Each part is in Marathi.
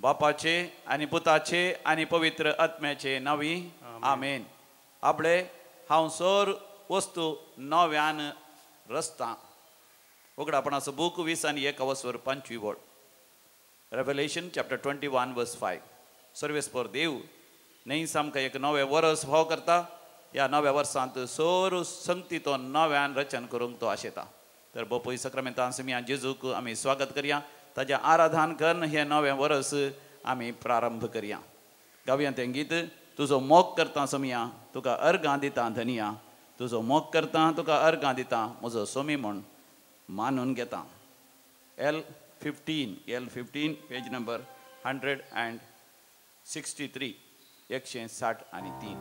बापाचे आनी पुताचे आनी पवित्र आत्म्याचे नावी आमेन. आपले हांव सर वस्तू नव्यान रस्ता उगडापणाचो बूक 20:1-25 Revelation chapter 21 verse 5. सर्वेस्पर देव नाही सामका एक नवे वर्स भाव करता. ह्या नव्या वर्सांत सर संगती तो नव्यान रचन करूंक तो आशेता. तर बोपय सक्रामेंतांत आमी जेजूक आमी स्वागत करया. ताजें आराधन करून हे नवे वर्स आमी प्रारंभ करया. गावया तें गीत तुजो मोग करता सोमिया तुका अर्गां दिता धनिया. तुजो मोग करता तुका अर्गां दिता म्हजो सोमी म्हूण मानून घेता. L15 page number 163 163.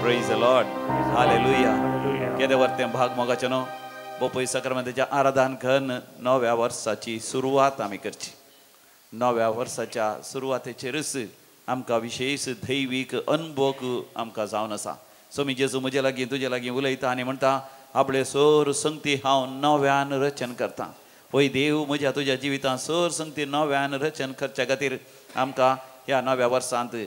Praise the Lord hallelujah केदे वरते भाग मोगाचे नो बोपई सक्रामेंताच्या आराधन करून नव्या वर्षाची सुरुवात आम्ही करची नव्या वर्षाच्या सुरुवातेचेरच आमकां विशेष दैवीक अनुभव आमकां जावन आसा सो मी जेजू म्हजे लागीं तुजे लागीं उलयता आनी म्हणटा आपले सर संगती हांव नव्यान रचन करता होय देव म्हज्या तुज्या जिवितांत सर संगती नव्यान रचन करच्या खातीर आमकां ह्या नव्या वर्सांत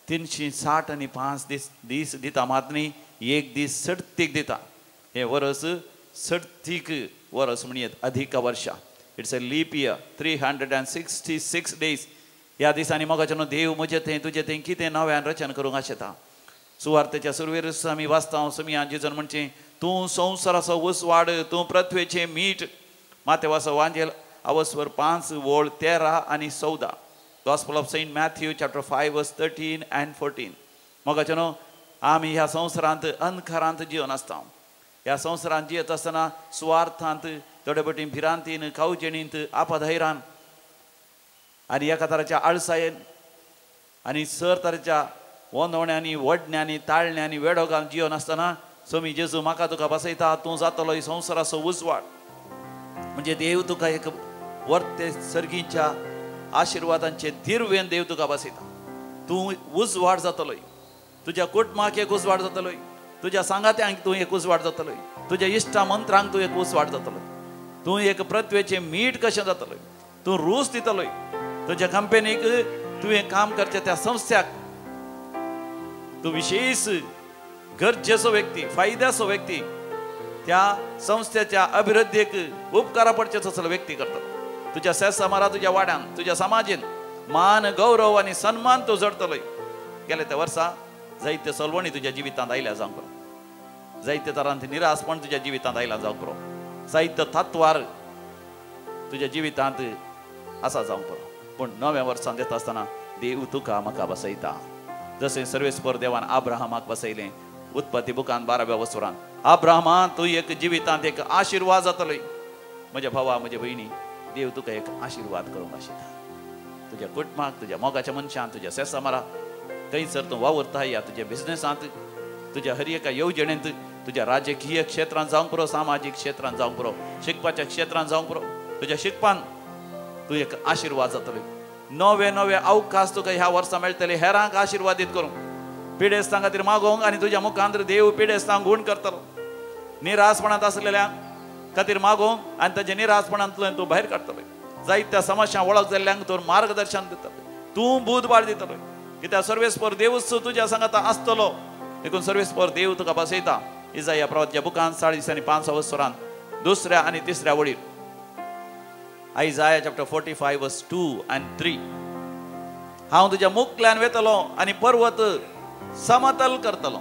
365 दीस दिता मात न्ही एक दीस सर्तीक दिता हे वर्स सर्तीक वर्स म्हणयत अधिक वर्षा it's a leap year 366 days ह्या दिसांनी मोगाचे न्हू देव म्हजें थंय तुजें थंय कितें नव्यान रचन करूंक आशेता सुवार्तेच्या सुरवेर आमी वाचता समियान जेजून म्हणचें तूं संवसाराचो वसवाड तूं पृथ्वेचें मीठ मातेवाचो वांजेल अवस्वर 5 वोळ 13 आनी 14 Gospel of Saint Matthew chapter 5 verse 13 and 14 मोगाचे न्हू आमी ह्या संवसारांत अंधकारांत जिवन आसता ह्या संवसारांत जियेत आसतना सुवार्थांत थोडे बटीन भिरांतीन खावजेणींत आपाधैरान आनी एका तराच्या आळसायेन आनी सर तरेच्या वोंदवण्यांनी वडण्यांनी ताळण्यांनी वेडो घालून जिवन आसतना सोमी जेजू म्हाका तुका बसयता तूं जातलो ही संवसाराचो उजवाड म्हणजे देव तुका एक वर्ते सर्गीच्या आशिर्वादांचे दिर्वेन देव तुका बसयता तूं उजवाड जातलोय तुज्या कुटुंबाक एक उजवाड जातलोय तुज्या सांगात्यांक तूं एक उजवाड जातलोय तुज्या इश्टा मंत्रांक तूं एक उजवाड जातलोय तूं एक पृथ्वेचें मीठ कशें जातलोय तूं रूच दितलोय तुज्या कंपनीक तुवें काम करचें त्या संस्थ्याक तूं विशेष गरजेचो व्यक्ती फायद्याचो व्यक्ती त्या संस्थेच्या अभिवृद्धीक उपकारा पडचेचो असलो व्यक्ती करतलो तुज्या सेसामारा तुज्या वाड्यान तुज्या समाजीन मान गौरव आनी सन्मान तूं जडतलोय गेले त्या वर्सा जायत्यो सलवणी तुज्या जिवितांत आयल्या जावंक पुरो जायत्या तरांत निरासपण तुज्या जिवितांत आयला जावंक पुरो जायत्यो तत्वार तुज्या जिवितांत आसा जावंक पुरो पूण नव्या वर्सांत येता आसतना देव तुका म्हाका बसयता जशें सर्वेस्पर देवान आब्राहामाक बसयलें उत्पत्ती बुकांत 12व्या वसुरान आब्राहामा तूं एक जिवितांत एक आशिर्वाद जातलोय म्हज्या भावा म्हज्या भयणी देव तुका एक आशिर्वाद करूंक आशिता तुज्या कुटुंबाक तुज्या मोगाच्या मनशान तुज्या सेसामारा खंयसर तूं वावुरता या तुज्या बिझनेसांत तुज्या हर एका येवजणेंत तुज्या राजकीय क्षेत्रांत जावंक पुरो सामाजीक क्षेत्रांत जावंक पुरो शिकपाच्या क्षेत्रांत जावंक पुरो तुज्या शिकपान तूं एक आशिर्वाद जातलोय नवे नवे अवकाश तुका ह्या वर्सा मेळटले हेरांक आशिर्वादीत करूंक पिडेस्तां खातीर मागोवंक आनी तुज्या मुखांत देव पिडेस्तांक गूण करतलो निरासपणांत आसलेल्या खातीर मागोवंक आनी ताच्या निरासपणांतल्यान तूं भायर काडटलो जायत्या समस्या वळख जाल्ल्यांक तूं मार्गदर्शन दितलो तूं बुधबार दितलो कित्याक सर्वेस्पर देवच तुज्या सांगाता आसतलो देखून सर्वेस्पर देव तुका बसयता इजाया प्रवक्त्या बुकांत 5:5 वसुरान 2 आनी 3 वळीर Isaiah chapter 45 verse 2 and 3 हांव तुज्या मुखल्यान वेतलो आनी पर्वत समतल करतलो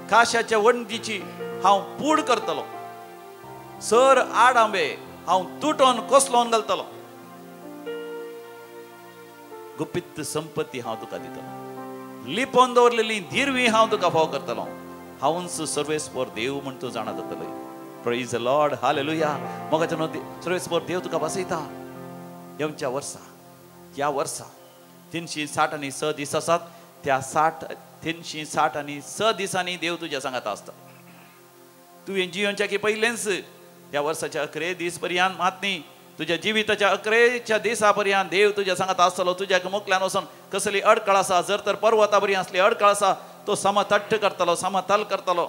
काश्याच्या वणटीची हांव पूड करतलो सर आडांबे हांव तुटोन कोसलोन घालतलो गुपित संपत्ती हांव तुका दितलो लिपोवन दवरलेली दिरवी हांव तुका फाव करतलो हांवूच सर्वेस्पर देव म्हण तूं जाणा जातलो Praise the Lord, hallelujah. मोगाचे न्हू सर्वेस्पर देव तुका बसयता येवच्या वर्सा ह्या वर्सा 366 दीस आसात त्या 366 दिसांनी देव तुज्या सांगाता आसता तुवें जियोनच्या की पयलेंच ह्या वर्साच्या 11 दीस पर्यंत मात न्ही तुज्या जिविताच्या 11 दिसा पर्यंत देव तुज्या सांगाता आसतलो तुज्या मुखल्यान वचून कसली अडकळ आसा जर तर पर्वता बरी असली अडकळ आसा तो समतट्ट करतलो समतल करतलो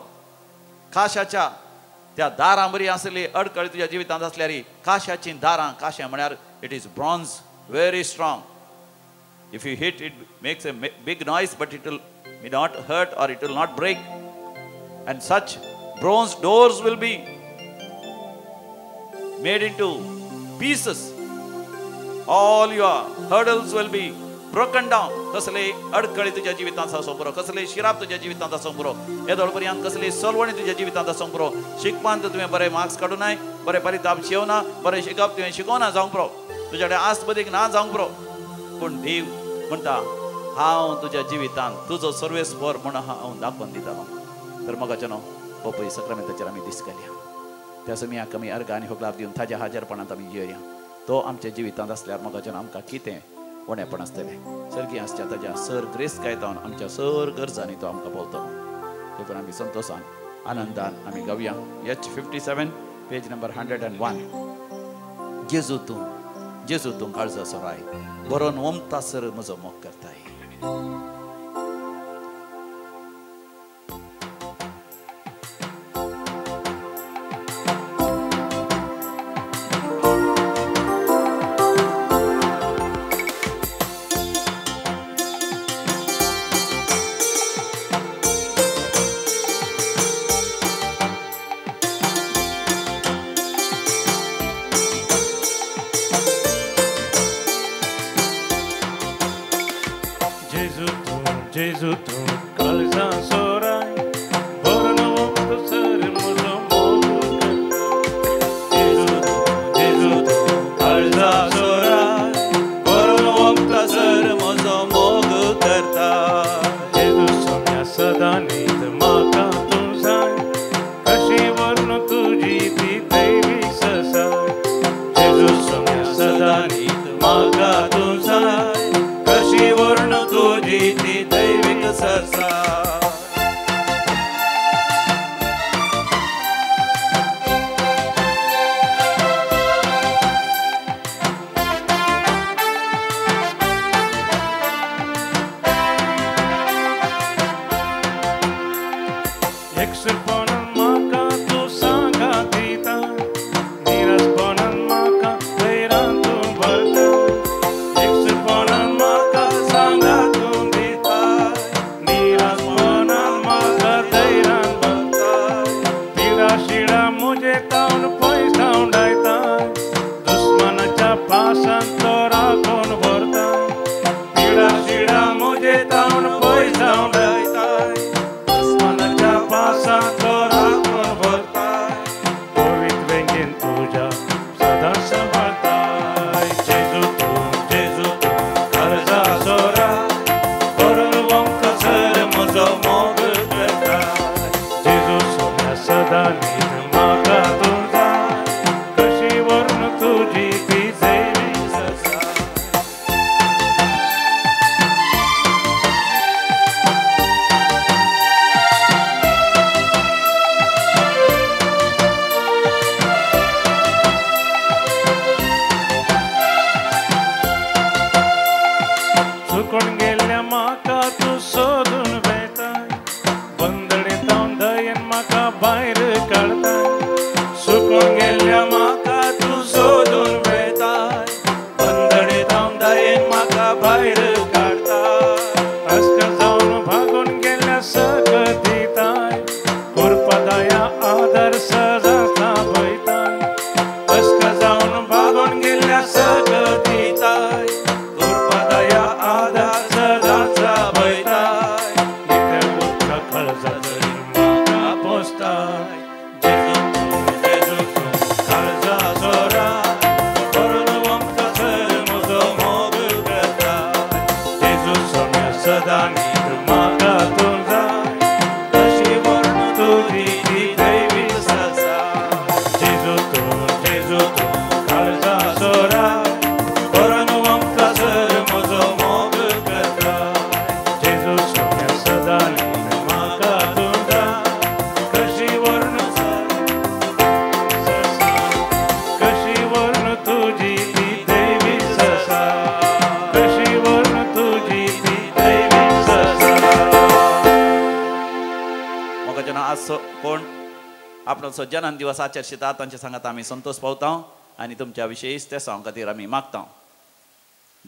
काशाच्या त्या दारां बरी आसली अडकळी तुज्या जिवितांत आसल्यार काश्याची दारां काशें म्हळ्यार it is bronze very strong if you hit it makes a big noise but it will not hurt or it will not break and such bronze doors will be made into pieces all your hurdles will be broken down कसले अडकळी तुझ्या जिवितांत आसूंक पुरो कसले शिराप तुझ्या जिवितांत आसूंक पुरो येदोळ पर्यंत कसली सलवणी तुझ्या जिवितांत आसूंक पुरो शिकपांत तुवें बरे मार्क्स काडूं नाय बरे परिताप शिवना बरे शिकप तुवें शिकोवना जावंक पुरो तुज्या कडेन आस्त बदीक ना जावंक पुरो पूण देव म्हणटा हांव तुज्या जिवितांत तुजो सर्वेस्पर म्हूण हांव दाखोवन दितालो तर मोगाचे न्हू पपई सक्रामेंताचेर आमी दीस घालया त्या समियाक आमी अर्घ आनी होगलाप दिवन ताज्या हाजरपणांत आमी जियोया तो आमच्या जिवितांत आसल्यार मोगाचे न्हू आमकां कितें उणेपण आसतलें सर्गी आसच्या ताज्या सर ग्रेस कायतावन आमच्या सर गरजांनी तो आमकां पावतलो देखून आमी संतोशान आनंदान आमी गावया एच 57 पेज नंबर 101 जेजू तूं काळजा सोराय बरोवन ओमता सर म्हजो मोग करताय Gesù tu calza sorai borno to ser muzo mogu Gesù tu calza sorai borno to ser muzo mogu करता Gesù somya sada नीत माका तुझाय कशी वर्ण तुझी ती दैवी ससाय Gesù somya sada नीत माका तुझाय कशी वर्ण तुझी ती दैविक सरसा Exponan maka tu sanga dita Nirasponan maka veiran tu barta Exponan maka sanga tu dita Nirasponan maka veiran barta Pira shira mujhe kaun pois down daita Dusmanacha pasan tora kon bharta Pira shira mujhe kaun pois down daita Santora kon bhartai Povit vengen tuja sada sambartai Gesù tu karza sora Korvom kasar muzo mog kartai Gesù somya sada nid maga tuja Kashi varna tuji ti devi sasa Sukon gelya maka tu sodun vetai Bandade taun dayan maka bair kadtai Sukon gelya maka tu sodun vetai Bandade taun dayan maka bair kadtai Aska zaun bhagun gelya sagaditai Kurpadaya adar sajasta baitai Aska zaun bhagun gelya sagaditai Kurpadaya adar sajasta baitai Nitya putra khalza dari maka postai Gesù tu khalza sora Korvom kasar muzo mog kartai Gesù somya sada nid maka tunzai Kashi varna tuji ti devi sasa Gesù tu khalza sora Korvom kasar muzo mog kartai Gesù somya sada nid maka tunzai Kashi varna Kashi varna tuji ti devi sasa Kashi varna tuji ti devi sasa म्हाका जेन्ना आज कोण आपणो जन्म दिवस आचरशिता तांचे सांगात आमी संतोष पावता आनी तुमच्या विशयीच ते सांग खातीर आमी मागता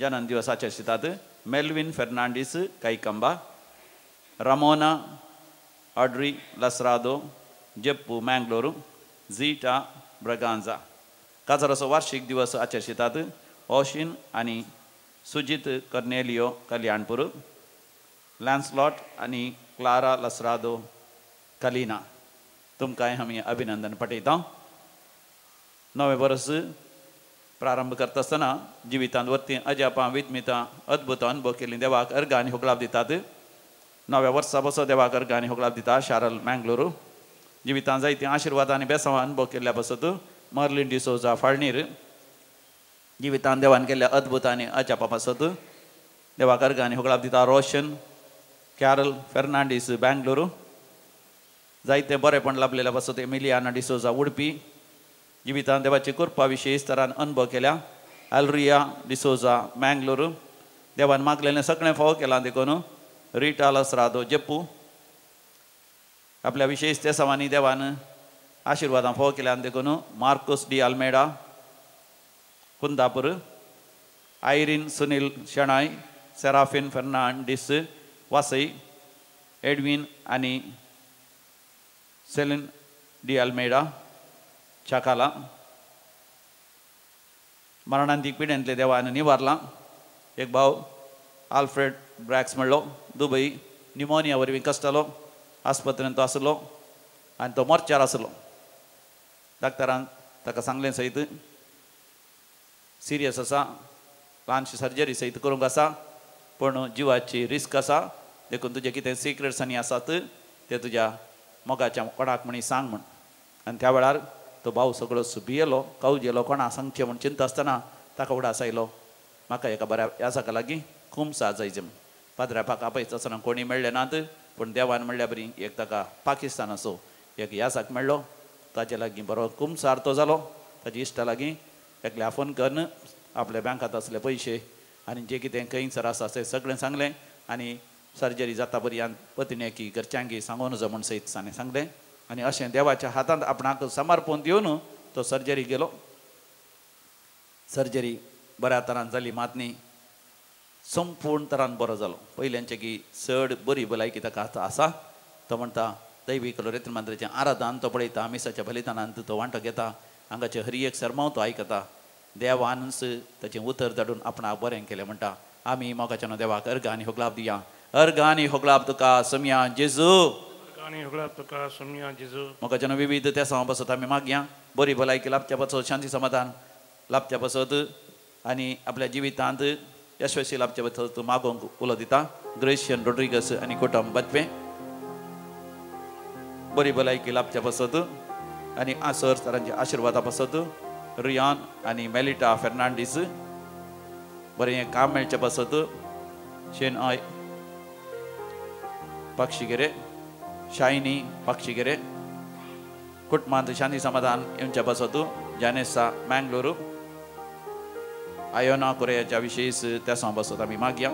जन्म दिवस आचरशितात Melvin Fernandes काईकंबा रामोना Audrey लसरादो जेप्पू मँगलोरू zeta Braganza काजाराचो वार्षिक दिवस आचरशितात ओशिन आनी सुजीत कर्नेलियो कल्याणपूर लॅन्सलॉट आनी क्लारा लसरादो कलिना तुमकांय आमी अभिनंदन पटयता नवे वर्स प्रारंभ करता आसतना जिवितांत वर्ती अजापां वित्मितां अद्भुत अनुभव केल्ली देवाक अर्घ आनी होगलाप दितात नव्या वर्सा पासो देवाक अर्घ आनी होगलाप दिता शारल मँगलोरू जिवितांत जायतीं आशिर्वाद आनी बेसांवां अनुभव केल्ल्या पासत मर्लिन डिसोजा फाळणीर जिवितान देवान केल्ल्या अद्भुत आनी अजापा पासत देवाक अर्घ आनी होगळाप दिता. रोशन कॅरल फेर्नांडीस बँगलोरू जायते बरेपण लाभलेल्या पासत एमिलियाना डिसोजा उडपी जिवितान देवाची कृपा विशेष तरान अनुभव केल्या. अल्रिया डिसोजा मँगलोरू देवान मागलेले सगळें फावो केला देखून रिटा लसरादो जप्पू आपल्या विशेष त्या सवानी देवान आशिर्वादां फावो केल्या देखून Marcos D'Almeida Kundapur Irene Sunil Shenoy Seraphine Fernandes Vasai Edwin आनी सेलिन डी आल्मेडा चाकाला मरणांतीक पिड्यांतले देवान निवारला. एक भाव आल्फ्रेड ब्रॅक्स म्हणलो दुबई न्युमोनिया वरवीं कश्टालो आस्पत्रेंत तो आसलो आनी तो मोर्चार आसलो. डाक्टरान ताका सांगलें सयत सिरियस आसा ल्हानशी सर्जरी सयत करूंक आसा पूण जिवाची रिस्क आसा देखून तुजे कितें सिक्रेट्स आनी आसात ते तुज्या मोगाच्या कोणाक म्हणी सांग म्हण. आनी त्या वेळार तो भाव सगळो भियेलो कवजेलो कोणा सांगचें म्हूण चिंता आसतना ताका उडास आयलो. म्हाका एका बऱ्या यासाका लागीं खुमसा जायचे म्हूण पाद्रापाक आपयता आसतना कोणी मेळ्ळे नात पूण देवान म्हणल्या बरी एक ताका पाकिस्तान असो एक यासाक मेळ्ळो ताचे लागीं बरो खुमसार तो जालो. ताच्या इश्टा लागीं एकल्या फोन करून आपल्या बँकांत असले पयशे आनी जे कितें खंयसर आसा तें सगळें सांगलें आनी सर्जरी जाता बरी पत्नी की घरच्यांकी सांगून नजो म्हूण सयत ताणें सांगलें. आनी अशें देवाच्या हातांत आपणाक समर्पण दिवन तो सर्जरी गेलो. सर्जरी बऱ्या तरान जाली मात न्ही संपूर्ण तरान बरो जालो. पयल्यांचे की चड बरी भलायकी ताका आसा. तो म्हणटा दैवी कलोरेत्र मंत्राचें आराधन तो पळयता मिसाच्या बलिदानांत तो वांटो घेता हांगाचे हरी एक सरमाव तो आयकता. देवानच ताचें उतर धाडून आपणाक बरें केलें म्हणटा. आमी मोगाच्या देवाक अर्घ आनी होगलाप दिया. अर्घ आनी होगलाप तुका समया जेजू मोगाच्या विविध त्या समा पासत आमी मागया बरी भलायकी लाभच्या पासत शांती समाधान लाभच्या पासत आनी आपल्या जिवितांत यशस्वी लाभच्या पासत मागोंक उलो दिता. ग्रेशियन रोड्रिगस आनी कुटुंब बदपे बरी भलायकी लाभच्या पासत आनी आसर तरांचे आशिर्वादा पासत रियान आनी मेलिटा फेर्नांडीस बरें काम मेळचें पासत शेन आय पक्षिगेरे शायनी पक्षिगेरे कुटुंबांत शांती समाधान येवच्या पासत जानेसा मँगलोरू आयोना कोरियाच्या विशेष त्या समा पासत आमी मागया.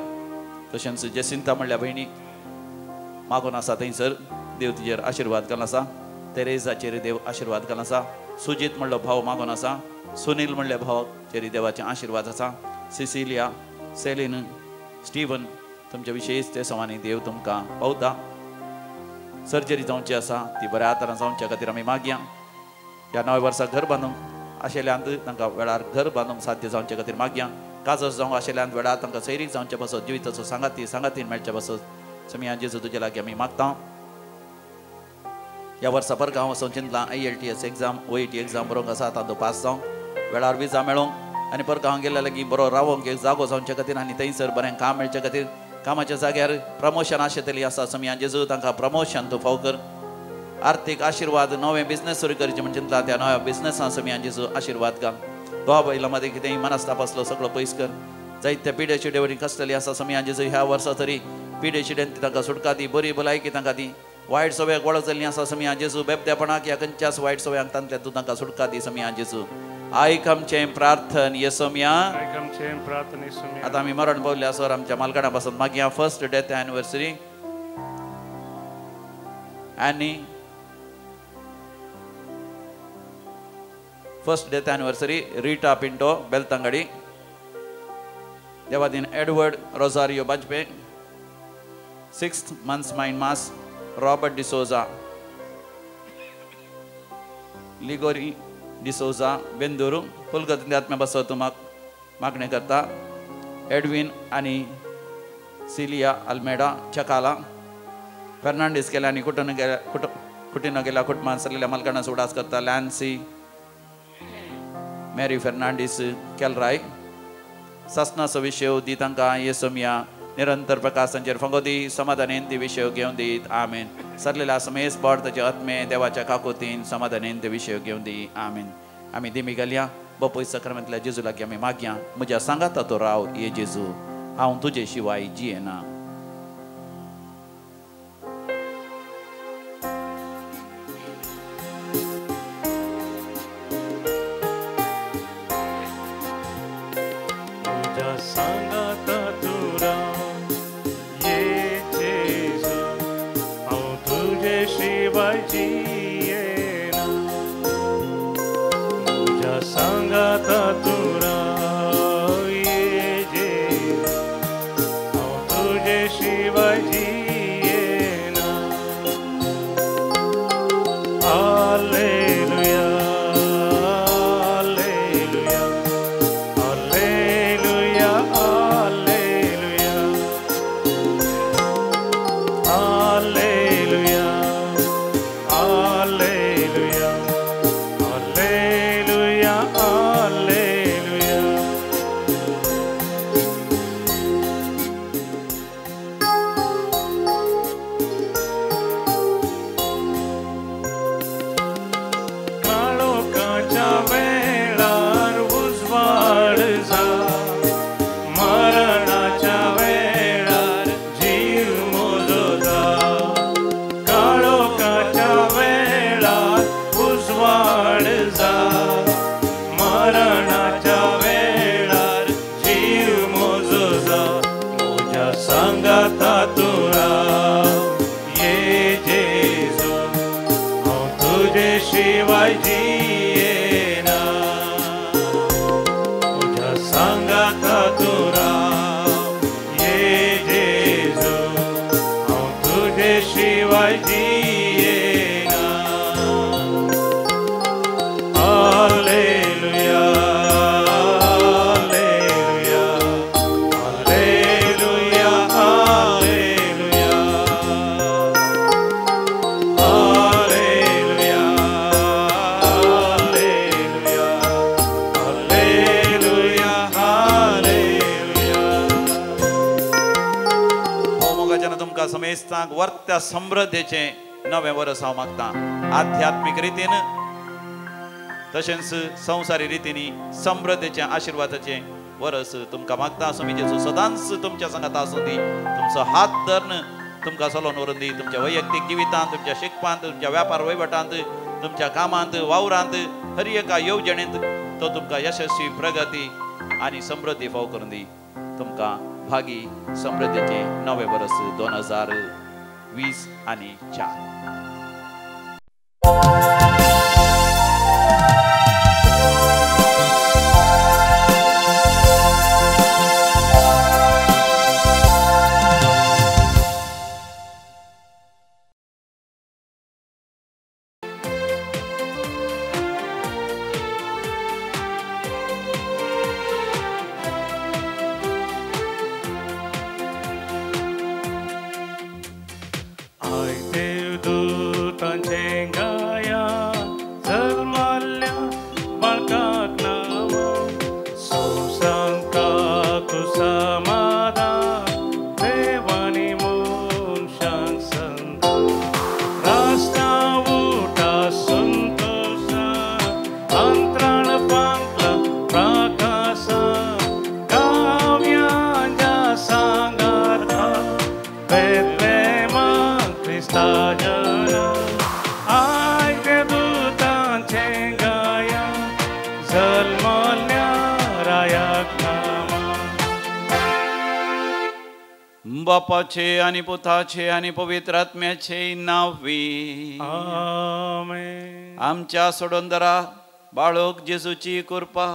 तशेंच जेसिंता म्हणल्या भयणी मागून आसा थंयसर देव तिजेर आशिर्वाद घालून आसा. तेरेजाचेर देव आशिर्वाद घालून आसा. सुजीत म्हणलो भाव मागून आसा. सुनील म्हणले भावाचेर देवाचे आशिर्वाद आसा. सिसिलिया सेलिन स्टीवन तुमचे विशेष ते सवानी देव तुमकां पावता. सर्जरी जावची आसा ती बऱ्या तरान जावच्या खातीर आमी मागया. ह्या नव्या वर्साक घर बांदूंक आशिल्ल्यांत तांकां वेळार घर बांदूंक साध्य जावचे खातीर मागया. काजस जावंक आशिल्ल्यांत वेळार तांकां सैरीक जावचे पासत जिविताचो सांगातीन मेळचे पासत समया जेजू तुजे लागीं आमी मागता. ह्या वर्सा परगांव वचून चिंतलां IELTS एग्जाम OET एग्जाम बरोवंक आसा तातूंत पास जावंक वेळार विजा मेळोवंक आनी परगांव गेल्या लागीं बरो रावोंक एक जागो जावचे खातीर आनी थंयसर बरें काम मेळचे खातीर कामाच्या जाग्यार प्रमोशन आशिल्ली आसा समया जेजू तांकां प्रमोशन तूं फाव कर. आर्थीक आशिर्वाद नवें बिझनेस सुरू करचें म्हण चिंतलां त्या नव्या बिझनेसां समया जेजू आशिर्वाद घाल. घोवा बैला मदें कितेंय मनस्ताप आसलो सगळो पयस कर. जायत्या पिड्या चिड्यावरी कसलेली आसा समया जेजू ह्या वर्सा तरी पिड्या चिड्यांत तांकां सुटका दी बरी भलायकी तांकां दी. वायट सवयाक वळख जाल्ली आसा समया जेजू बेबद्यापणाक ह्या खंयच्याच वायट सवयांक तांतल्या तूं तांकां सुटका दी समया जेजू. आयक आमचें प्रार्थन येसोम्या. आतां आमी मरण पावल्ले आसर आमच्या मालकाणा पासून मागया. फर्स्ट डेथ एनिवर्सरी आनी first death anniversary Rita Pinto Beltangady. देवादीन Edward Rosario Bajpe. 6th months mind mass Robert D'Souza Ligory D'Souza Bendur पुलगती आत्म्या बसत मागणें करता. एडविन आनी सिलिया अल्मेडा चकाला फेर्नांडीस गेल्या आनी कुटिनो गेल्या कुटुंबांत सरलेल्या मालकांना उडास करता. लॅन्सी मेरी फेर्नांडीस केलराय ससनाचो विशय दी तांकां येसोम्या निरंतर प्रकाशांचेर फंगोदी समाधानेन ती विशय घेवन दीत. आमेन. सरलेल्या समेस पड ताचे आत्मे देवाच्या काकुतीन समाधानेन ते विशय घेवन दी. आमेन. आमी दिमी घालया. बापूय सक्रामेंतल्या जेजू लागीं आमी मागया म्हज्या सांगाता तो राव ये जेजू हांव तुजे शिवाय जियेना. वर्त्या समृद्धीचे नवे वर्स हांव मागता. आध्यात्मिक रितीन तशेंच संवसारी रितीनी समृद्धीचे आशिर्वादाचे वर्स तुमकां मागता. स्वामी जेजू सदांच तुमच्या संगात आसूं दी. तुमचो हात धरून तुमकां चलोवन व्हरून दी. तुमच्या वैयक्तीक जिवितांत, तुमच्या शिकपांत, तुमच्या व्यापार वैवटांत, तुमच्या कामांत, वावरांत, हर एका येवजणेंत तो तुमकां यशस्वी प्रगती आनी समृद्धी फाव करून दी. तुमकां भागी समृद्धीचे नवे वर्स 2020 आणि 4. बापाचे आणि पुताचे आणि पवित्र आत्म्याचे नावी आमेन. आमच्या सोडोंदरा बाळोक जेजूची कृपा,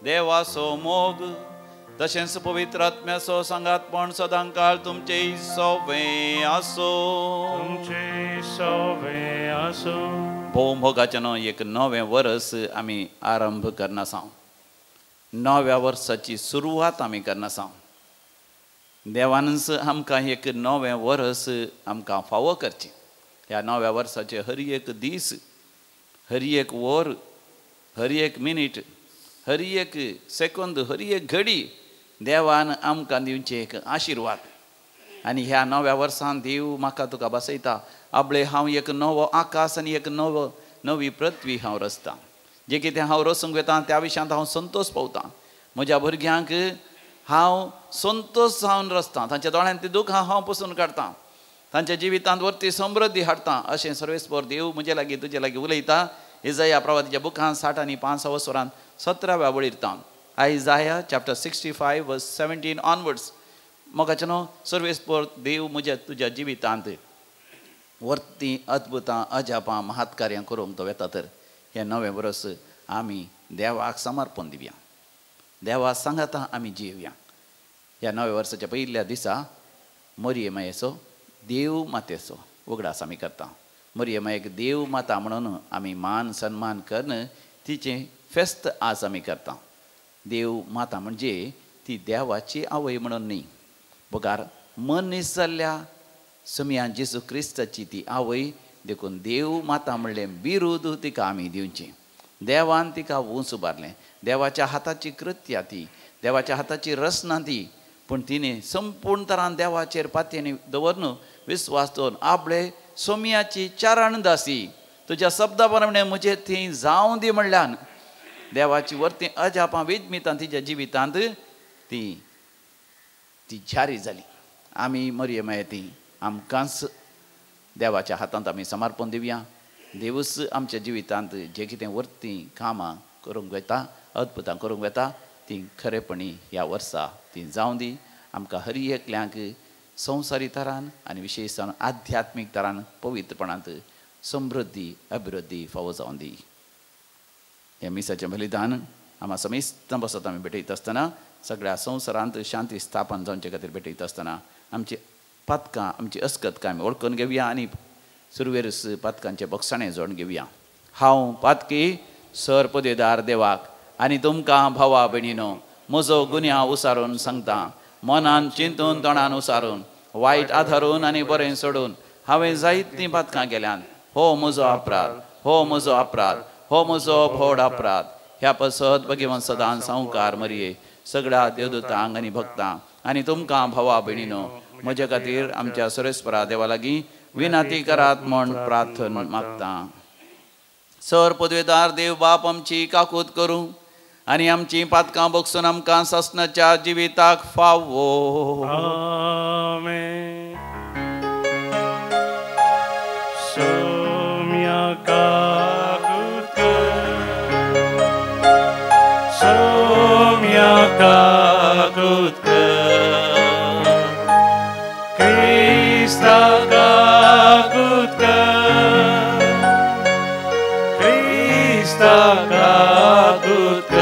देवाचो मोग, तशेंच पवित्र आत्म्याचो संगातपण सदांकाळ तुमचे सोबे आसो. भोवमोगाचें एक नवें वर्स आमी आरंभ करना आसां. नव्या वर्साची सुरवात आमी करना आसां. देवानच आमकां एक नवें वर्स आमकां फावो करचें. ह्या नव्या वर्साचे हर एक दीस, हर एक वर, हर एक मिनीट, हर एक सेकंद, हर एक घडी देवान आमकां दिवचें एक आशिर्वाद. आनी ह्या नव्या वर्सान देव म्हाका तुका बसयता. आपले हांव एक नवो आकाश आनी एक नवी पृथ्वी हांव रचतां. जे कितें हांव रसूंक वेतां त्या विशयांत हांव संतोश पावतां. म्हज्या भुरग्यांक हांव संतोश जावन रचतां. तांच्या दोळ्यांतलें दूख हांव पुसून काडटां. तांच्या जिवितांत वर्ती समृद्धी हाडटां. अशें सर्वेस्पर देव म्हजे लागीं तुजे लागीं उलयता. इजाया प्रवादीच्या बुकांत 60 आनी 5 वसरांत 17व्या वळीरतां. आयजाया चॅप्टर 65 वर्स 17 ऑनवर्ड्स. मोगाचें न्हू सर्वेस्पर देव म्हज्या तुज्या जिवितांत वर्ती अद्भुतां अजापां महात्कार्यां करूंक तो वेता. तर हें नवें वर्स आमी देवाक समर्पण दिवया. देवा सांगाता आमी जिवया. ह्या नव्या वर्साच्या पयल्या दिसा मरियमायेचो देव मातेचो उगडास आमी करता. मरियमायेक देव माता म्हणून आमी मान सन्मान करून तिचें फेस्त आज आमी करता. देव माता म्हणजे ती देवाची आवय म्हणून न्ही, बगार मनीस जाल्ल्या समियान जेजू क्रिस्ताची ती आवय देखून देव माता म्हणलें बिरूद तिका आमी दिवचें. देवान तिका वूंच उबारलें. देवाच्या हाताची कृत्या ती, देवाच्या हाताची रचना ती. पूण तिणें संपूर्ण तरान देवाचेर पातयेनी दवरून विस्वास दवरून आपले सोमियाची चारण दासी तुज्या शब्दा प्रमाणे म्हजें थंय जावं दी म्हणल्यान देवाची वर्ती अजापां विजमितां तिच्या जिवितांत ती जारी जाली. आमी मरियमाये ती आमकांच देवाच्या हातांत आमी समर्पण दिवया. देवूच आमच्या जिवितांत जें कितें वर्ती कामां करूंक वेता, अद्भुतां करूंक वेता, ती खरेपणी ह्या वर्सा ती जावं दी. आमकां हर एकल्यांक संवसारी तरान आनी विशेशान आध्यात्मीक तरान पवित्रपणांत समृद्धी अभिवृद्धी फावो जावं दी. हे मिसाचें बलिदान आम्हा समेस्त बसत आमी भेटयत आसतना सगळ्या संवसारांत शांती स्थापन जावचे खातीर भेटयत आसतना आमची पातकां आमची अस्कतकां आमी वळखून घेवया आनी सुरवेरस पातकांचे बक्षाणें जोडून घेवया. हांव पातकी सर पदेदार देवाक आनी तुमकां भावा भयणीनो म्हजो गुन्यांव उसारून सांगता. मनान चिंतून तोंडान उसारून वायट आधारून आनी बरें सोडून हांवें जायतीं पातकां केल्यान हो म्हजो अपराध, हो म्हजो अपराध, हो म्हजो व्हड अपराध. ह्या पसत भगिवन सदां संवकार मरिये सगळ्या देवदूतांक आनी भक्तांक आनी तुमकां भावा भयणीनो म्हजे खातीर आमच्या सुरेस्परा देवा लागीं विनाती करात म्हूण प्रार्थना मागता. सर पदवेदार देव बाप आमची काकूत करूं आनी आमची पातकां बगसून आमकां ससनाच्या जिविताक फावो. आमेन. सोम्या काकूत सोम्या काकूत क्रिस्ता काकूत क्रिस्ता काकूत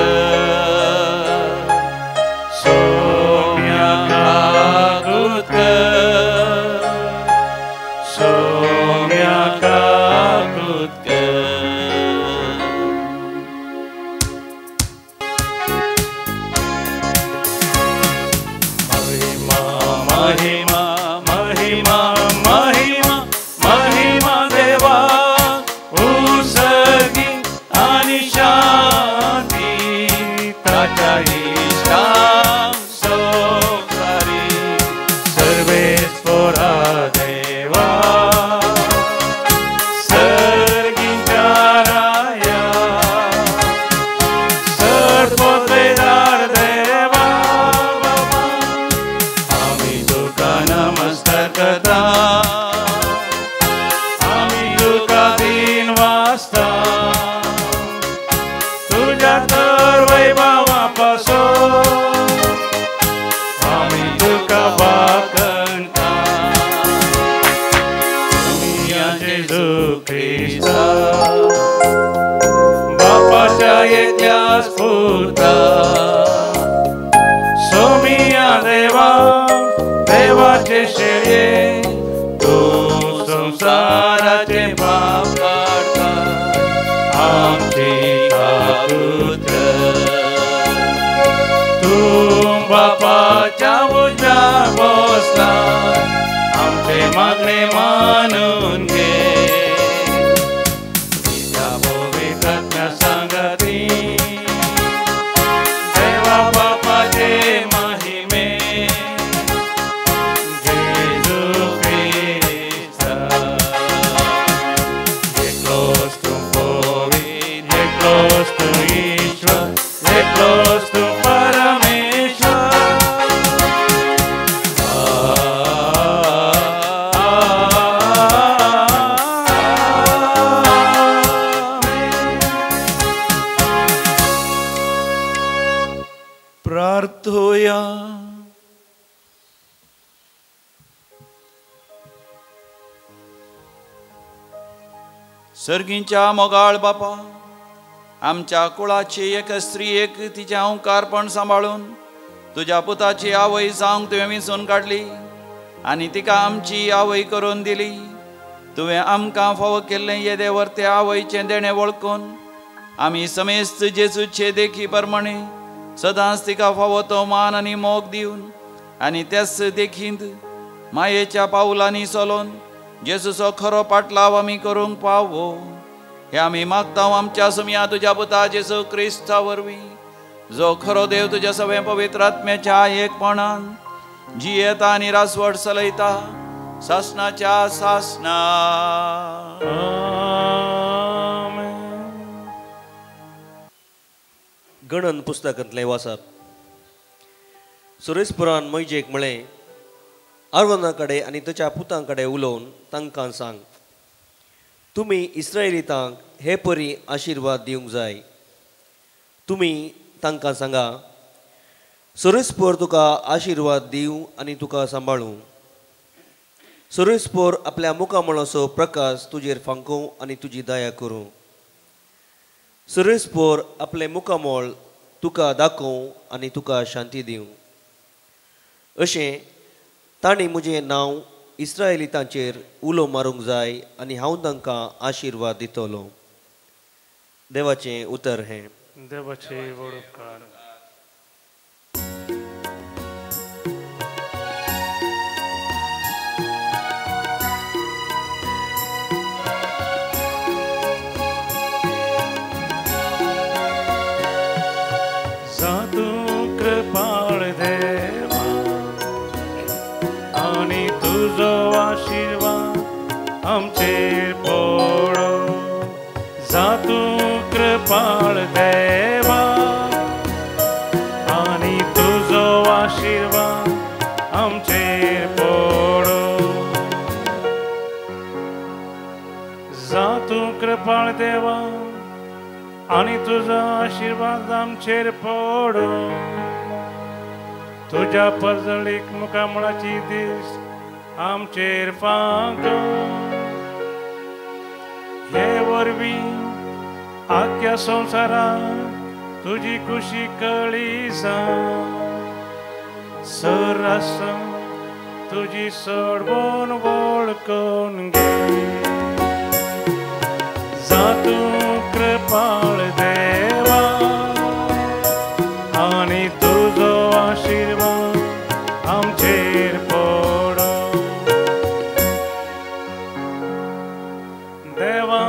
सोम्या काकूत सोम्या काकूत. महिमा महिमा महिमा महिमा देवा उसगी आणि शांती ताच्या इष्टां सोसारी सर्वेस्परा देवा सर्गींच्या राया सर्वपदेदार देवा बाबा आम्ही तुका नमस्कार करता. आम्ही तुका दिन वाजता तुझ्या तर वैभवापासून आम्ही तुका वाकणता. जेजू ख्रिस्ता बापाच्या एकल्या स्फूर्ता सोमिया देवा देवाचे शेळे तू संसाराचे पाप काढता. आमची काकूत तू बापाच्या उज्या बसला आमचे मागणे मानून घे. तुझ्या पवित्रात्म्या संगती देवा बापाचे महिमे जेजू ख्रिस्ता. Get close to सर्गींच्या मोगाळ बापा, आमच्या कुळाची एक स्त्रियेक तिचे ओंकारपण सांबाळून तुझ्या पुताची आवय जावंक तुवें विंचून काडली आनी तिका आमची आवय करून दिली. तुवें आमकां फावो केल्लें येदे वर्ते आवयचें देणें वळखून आमी समेस्त जेजूचे देखी प्रमाणे सदांच तिका फावो तो मान आनी मोग दिवन आनी त्याच देखींत मायेच्या पावलांनी चलोवन जेजूचो खरो पाटलाव आमी करूंक पावो. हे आमी मागता आमच्या सुमया तुज्या पुता जेजू क्रिस्ता वरवीं, जो खरो देव तुज्या सगळे पवित्र आत्म्याच्या एकपणान जियेता आनी रासवट चलयता सासनाच्या सासना. गणन पुस्तकांतलें वाचप. सुरेशपुरान मोयजेक म्हळें, आरोना कडेन आनी ताच्या पुतां कडेन उलोवन तांकां सांग, तुमी इस्रायलितांक हे परी आशिर्वाद दिवंक जाय. तुमी तांकां सांगा, सुरेशपोर तुका आशिर्वाद दिवं आनी तुका सांबाळूं. सुरेशपोर आपल्या मुखामळाचो प्रकाश तुजेर फांकूं आनी तुजी दया करूं. सुरेशपोर आपले मुखामोळ तुका दाखोवं आनी तुका शांती दिवं. अशें तांणी म्हजें नांव इस्रायलितांचेर उलो मारूंक जाय आनी हांव तांकां आशिर्वाद दितलो. देवाचें उतर हें. देवाचे व्हड उपकार. कृपाळ देवा आनी तुजो आशिर्वाद आमचेर पडो. जातू कृपाळ देवा आनी तुजो आशिर्वाद आमचेर पडो. जातू कृपाळ देवा आनी तुजो आशिर्वाद आमचेर पडो. तुज्या परजळीक मुखामळाची दीस आमचेर फांको. हे वरवीं आख्या संवसाराक तुजी खुशी कळी जावं. सर्रास तुजी सडवण वळखून घे. जातू कृपाळ देवा आनी तुजो आशिर्वाद आमचेर पडो. देवा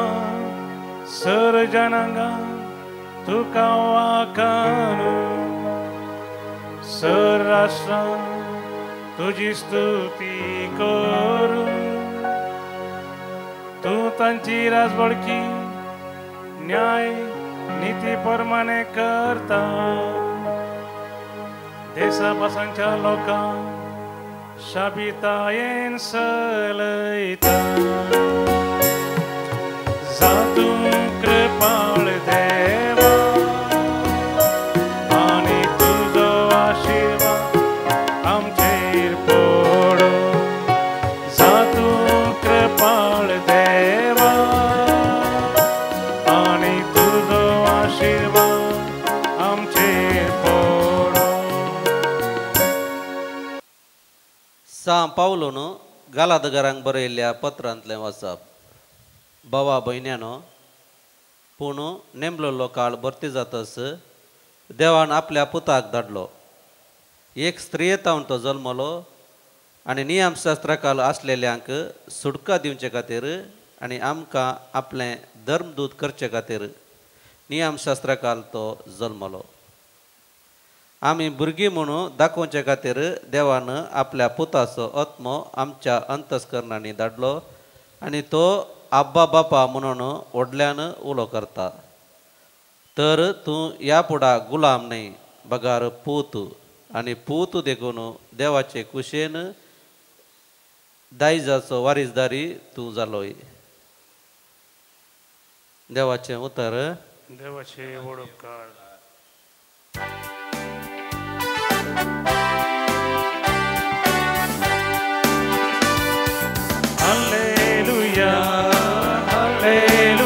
सर जनांगांक तुका वाखाणू. सर राष्ट्रांक तुजी स्तुती करूं. तूं तांची राजवडकी न्याय नीती प्रमाणे करता. देशापासांच्या लोकांक शाबितायेन चलयता. जातू कृपाळ देवा आनी तुजो आशिर्वाद आमचेर पडो. जातू कृपाळ देवा आनी तुजो आशिर्वाद आमचेर पडो. सा पावलोन गालादगारांक बरयल्ल्या पत्रांतलें वाचप. भावा भयण्यानो, पूण नेमलेलो काळ भरती जातस देवान आपल्या पुताक धाडलो. एक स्त्रियेतावन तो जल्मलो आनी नियमशास्त्राकाल आसलेल्यांक सुटका दिवचे खातीर आनी आमकां आपलें धर्मदूत करचे खातीर नियमशास्त्राकाल तो जल्मलो. आमी भुरगीं म्हणून दाखोवचे खातीर देवान आपल्या पुताचो आत्मो आमच्या अंतस्करणांनी धाडलो आनी तो आब्बा बापा म्हणून व्हडल्यान उलो करता. तर तूं ह्या फुडा गुलाम न्हय, बगार पूत आनी पूत देखून देवाचे कुशेन दायजाचो वारीसदारी तूं जालोय. देवाचें उतर. देवाचे व्हड उपकार. Hallelujah, hallelujah.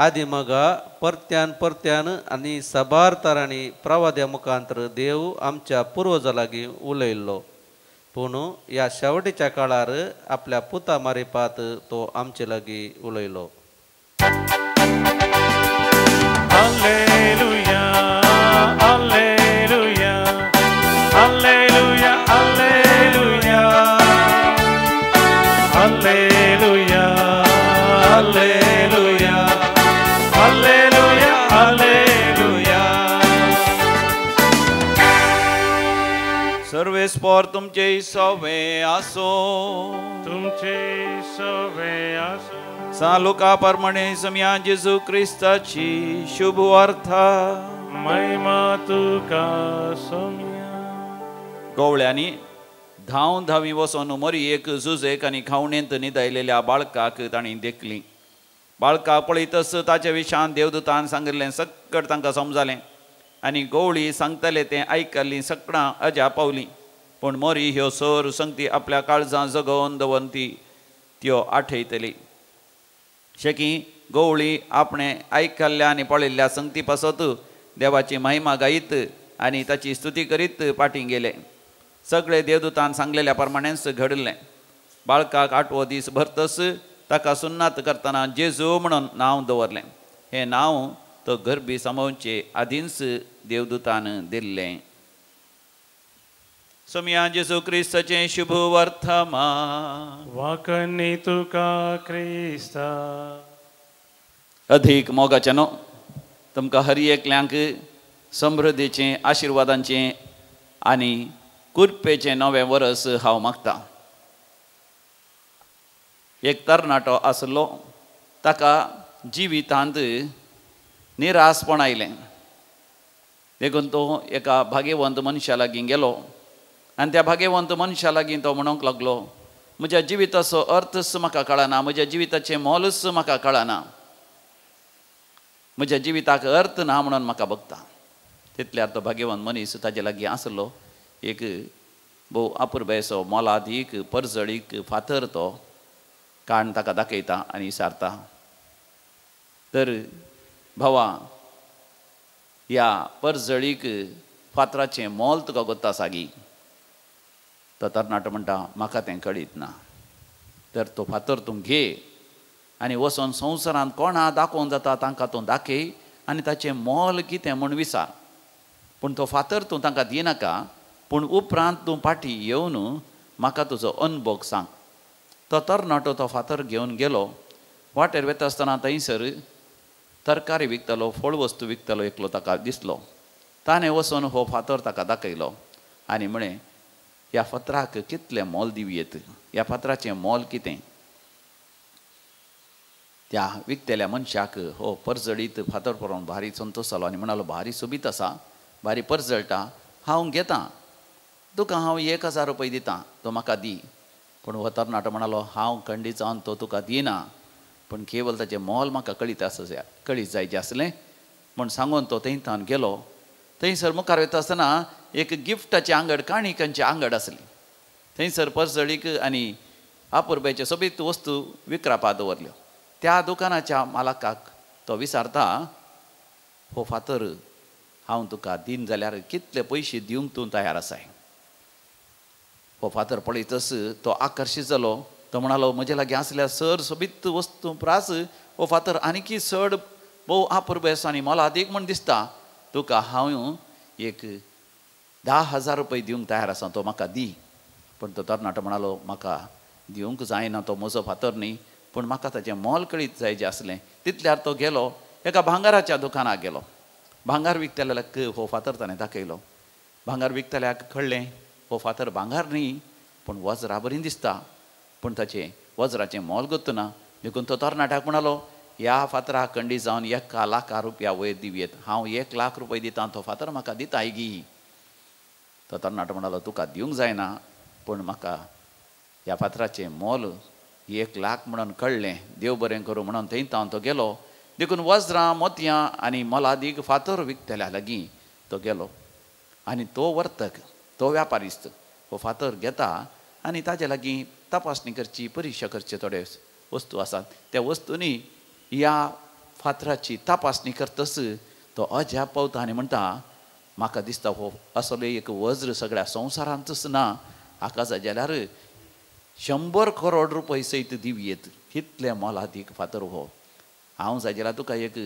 आदी मग परत्यान परत्यान आनी साबार तरांनी प्रवाद्या मुखांतर देव आमच्या पुर्वजां लागीं उलयल्लो, पूण ह्या शेवटेच्या काळार आपल्या पुता मारिपात तो आमचे लागीं उलयलो. Alleluia, Alleluia, Alleluia, Alleluia, Alleluia, Alleluia, Alleluia, Alleluia. सर्वेस्पर तुमचे सवे आसो. तुमचे सवे आसो. सालुका प्रमाणे समया जेजू क्रिस्ताची शुभ वार्ता. महिमा तुका सोम्या. गवळ्यांनी धावी वचोन मरी एक झुजेक आनी खावणेंत न्हिदयलेल्या बाळकाक तांणी देखली. बाळका पळयतच ताच्या विशयान देवदूतान सांगिल्लें सकट तांकां समजलें आनी गवळी सांगतले तें आयकल्लीं सकडां अजा पावलीं. पूण मरी ह्यो सर संगती आपल्या काळजां जगोवन दवरती त्यो आठयतली. शेकी गवळी आपणे आयकल्ल्या आनी पळयल्ल्या संगती पासत देवाची महिमा गायीत आनी ताची स्तुती करीत पाटी गेले. सगळे देवदूतान सांगलेल्या प्रमाणेच घडलें. बाळकाक 8वो दीस भरतस ताका सुन्नात करतना जेजू म्हणून नांव दवरलें. हें नांव तो गर्भी समोवचे आदींच देवदूतान दिल्लें. समया जेजू क्रिस्ताचें शुभ वर्तमान. वाकणी तुका क्रिस्ता. अधिक मोगाच्यानो तुमकां हर एकल्यांक समृद्धीचें आशिर्वादांचें आनी कृपेचें नवें वर्स हांव मागतां. एक तरणाटो आसलो, ताका जिवितांत निरासपण आयलें. देखून तो एका भाग्यवंत मनशा लागीं गेलो आनी त्या भाग्यवंत मनशा लागीं तो म्हणूंक लागलो, म्हज्या जिविताचो अर्थच म्हाका कळना, म्हज्या जिविताचें मोलच म्हाका कळना, म्हज्या जिविताक अर्थ ना म्हणून म्हाका बगता. तितल्यार तो भाग्यवंत मनीस ताजे लागीं आसलो एक भोव अपुरबेसो मोलादीक परजळीक फातर तो काण ताका दाखयता आनी विचारता, तर भावा, ह्या परजळीक फातराचें मोल तुका गोत्ता सागी? तो तरणाटो म्हणटा, म्हाका तें कळीत ना. तर तो फातर तूं घे आनी वचोन संवसारांत कोणा दाखोवन जाता तांकां तूं दाखय आनी ताचें मोल कितें म्हूण विचार. पूण तो फातर तूं तांकां दिनाका, पूण उपरांत तूं फाटीं येवन म्हाका तुजो अनुभव सांग. तो तरणाटो तो फातर घेवन गेलो. वाटेर वता आसतना थंयसर तरकारी विकतलो, फळ वस्तू विकतलो एकलो ताका दिसलो. ताणें वचोन हो फातर ताका दाखयलो आनी म्हळें, ह्या फातराक कितलें मोल दिवयेत, ह्या फातराचें मोल कितें? त्या विकतेल्या मनशाक हो परजळीत फातर पळोवन भारी संतोश जालो आनी म्हणालो, भारी सोबीत आसा, भारी परजळटा, हांव घेतां, तुका हांव 1000 रुपया दितां, तो म्हाका दी. पूण हो तरणाटो म्हणालो, हांव खंडीत जावन तो तुका दिना, पूण केवल ताचें मोल म्हाका कळीत जायचें आसलें म्हूण सांगून तो थंयच्यान गेलो. थंयसर मुखार वता आसतना एक गिफ्टाचें आंगड, काणिकांचें आंगड आसलें. थंयसर परजळीक आनी अपुरबेचे सोबीत वस्तू विक्रापा दवरल्यो. त्या दुकानाच्या मालकाक तो विचारता, हो फातर हांव तुका दिन जाल्यार कितले पयशे दिवंक तूं तयार आसाय? हो फातर पळयतच तो आकर्शीत जालो. तो म्हणालो, म्हजे लागीं आसल्या सर सोबीत वस्तू प्रास हो फातर आनीकी चड भोव अपुरबेस आनी मोलादीक म्हूण दिसता, तुका हांव एक 10,000 रुपया दिवंक तयार आसा, तो म्हाका दी. पूण तो तरणाटो म्हणालो, म्हाका दिवंक जायना, तो म्हजो फातर न्ही, पूण म्हाका ताचें मोल कळीत जायचें आसलें. तितल्यार तो गेलो एका भांगाराच्या दुकानाक गेलो. भांगार विकतल्याक हो फातर ताणें दाखयलो. भांगार विकतल्याक कळ्ळें, हो फातर भांगार न्ही, पूण वज्रां बरीं दिसता, पूण ताचें वज्राचें मोल गोत्त ना. देखून तो तरणाट्याक म्हणालो, ह्या फातराक खंडी जावन 1,00,000 रुपया वयर दिवयेत, हांव 1,00,000 रुपया दितां, तो फातर म्हाका दिता गी. तो तरणाटो म्हणालो, तुका दिवंक जायना, पूण म्हाका ह्या फातराचें मोल 1,00,000 म्हणून कळ्ळें, देव बरें करूं म्हणून थंयच्यान तो गेलो. देखून वज्रां, मोतयां आनी मोलादीक फातर विकतल्या लागीं तो गेलो आनी तो वर्तक, तो व्यापारीस्त हो फातर घेता आनी ताजे लागीं तपासणी करची, परिक्षा करचे थोडे वस्तू आसात. त्या वस्तूंनी ह्या फातराची तपासणी करतस तो अजाप पावता आनी म्हणटा म्हाका दिसता हो असलो एक वज्र सगळ्या संवसारांतच ना हाका जाल्यार 100 करोड रुपये सयत दिवयेत कितले मोलादीक फातर हो हांव जाल्यार तुका एक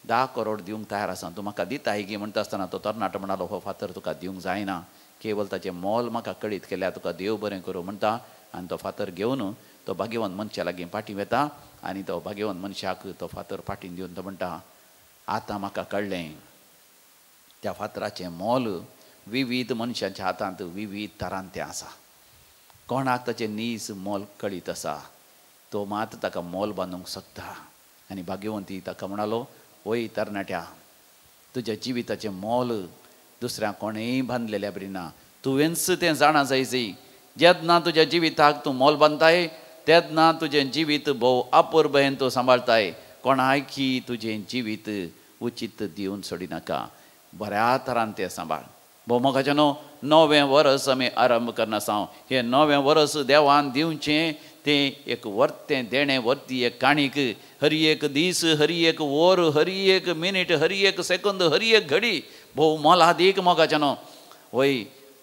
10 करोड दिवंक तयार आसा तूं म्हाका दिता गे म्हणटा आसतना तो तरणाटो म्हणटालो हो फातर तुका दिवंक जायना केवळ ताचें मोल म्हाका कळीत केल्यार तुका देव बरें करूं म्हणटा आनी तो फातर घेवन तो भाग्यवान मनशा लागीं फाटीं येता आनी तो भाग्यवान मनशाक तो फातर फाटीं दिवन तो म्हणटा आतां म्हाका कळ्ळें त्या फातराचें मोल विविध मनशांच्या हातांत विविध तरांत आसा कोणाक ताचें नीज मोल कळीत आसा तो मात ताका मोल बांदूंक शकता आनी भाग्यवंती ताका म्हणालो वय तरणाट्या तुज्या जिविताचें मोल दुसऱ्या कोणेय बांदलेल्या बरी ना तुवेंच तें जाणा जायची जेन्ना तुज्या जिविताक तूं मोल बांदताय तेन्ना तुजें जिवीत भोव अपुर्बेन तूं सांबाळताय कोणायकी तुजें जिवीत उचित दिवन सोडिनाका बऱ्या तरान तें सांबाळ भोव मोगाचें न्हू 9वें वर्स आमी आरंभ करना आसा हें 9वें वर्स देवान दिवचें तें एक वर्तें देणें वर्ती एक काणीक हरी एक दीस हरी एक वर हरी एक मिनीट हरी एक सेकंद हरी एक घडी भोव मोलादीक मोगाचें न्हू वय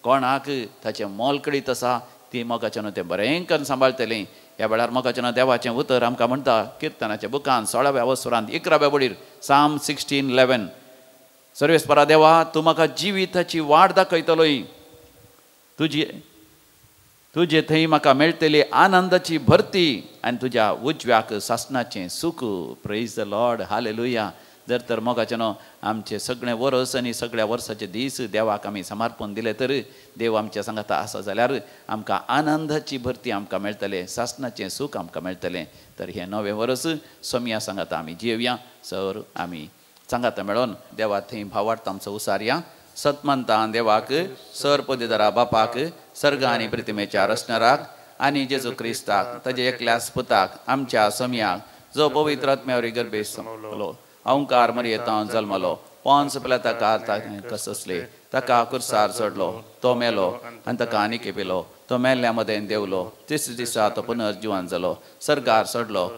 कोणाक ताचें मोल कळीत आसा ती मोगाचें न्हू तें बरें करून सांबाळटलें ह्या वेळार मोगाचें न्हू देवाचें उतर आमकां म्हणटा किर्तनाच्या बुकान 16व्या वसुरांत 11व्या बडीर साम 16:11 सर्वेस्परा देवा तूं म्हाका जिविताची वाट दाखयतलो तुजे थंय म्हाका मेळटली आनंदाची भरती आनी तुज्या उजव्याक सासणाचें सूख प्रेज द लॉर्ड हालेलुया जर तर मोगाचें न्हू आमचे सगळे वर्स आनी सगळ्या वर्साचे दीस देवाक आमी समर्पण दिले तर देव आमच्या सांगाता आसा जाल्यार आमकां आनंदाची भरती आमकां मेळटलें सासणाचें सूख आमकां मेळटलें तर हें 9वें वर्स सोम्या सांगाता आमी जियेवया सर आमी सांगाता मेळोन देवा थंय भावार्थ आमचो उसारया सतमंता देवाक सर पदीदारा बापाक सर्ग आनी प्रतिमेच्या रचणाराक आनी जेजू क्रिस्ताक ताजे एकल्याच पुताक आमच्या सोम्याक जो पवित्र आत्म्यावरी गर्भे समलो ओंकार मरयेतां जल्मलो पोंस पिलाताका कसले ताका कुर्सार चडलो तो मेलो आनी ताका आनी केपिलो तो मेल्ल्या मदें देवलो तिसऱ्या दिसा तो पुनर्जिवान जालो सर्गार चडलो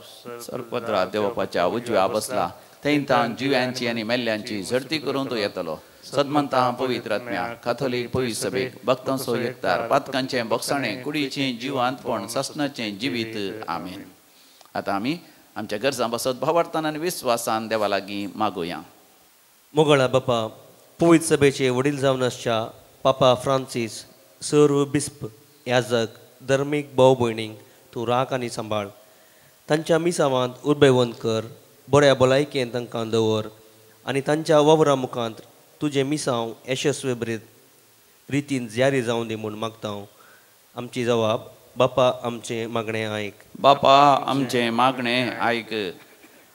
सर्पद्रा देवपाच्या उजव्या बसला थंय जिव्यांची आनी मेल्ल्यांची झडती करून तो येतलो सदमंता पवित्र आत्म्या कॅथोलीक पवित्र सभेक भक्तांचो एकतार पातकांचें बक्षाणें कुडीचें जिवांतपण ससनाचें जिवीत आमेन आतां आमी आमच्या गरजां बसत भावार्थान आनी विस्वासान देवा लागीं मागुया मोगळा बापा पवित्र सभेचे वडील जावन आसच्या पापा फ्रांसीस सर्व बिस्प याजक धर्मीक भाव भयणींक तूं राख आनी सांबाळ तांच्या मिसावांत उर्बेवंत कर बऱ्या भलायकेन तांकां दवर आनी तांच्या वावरा मुखांत तुजें मिसांव यशस्वी रितीन जारी जावं दी म्हूण मागता आमची जबाब बापा आमचें मागणें आयक बापा आमचें मागणें आयक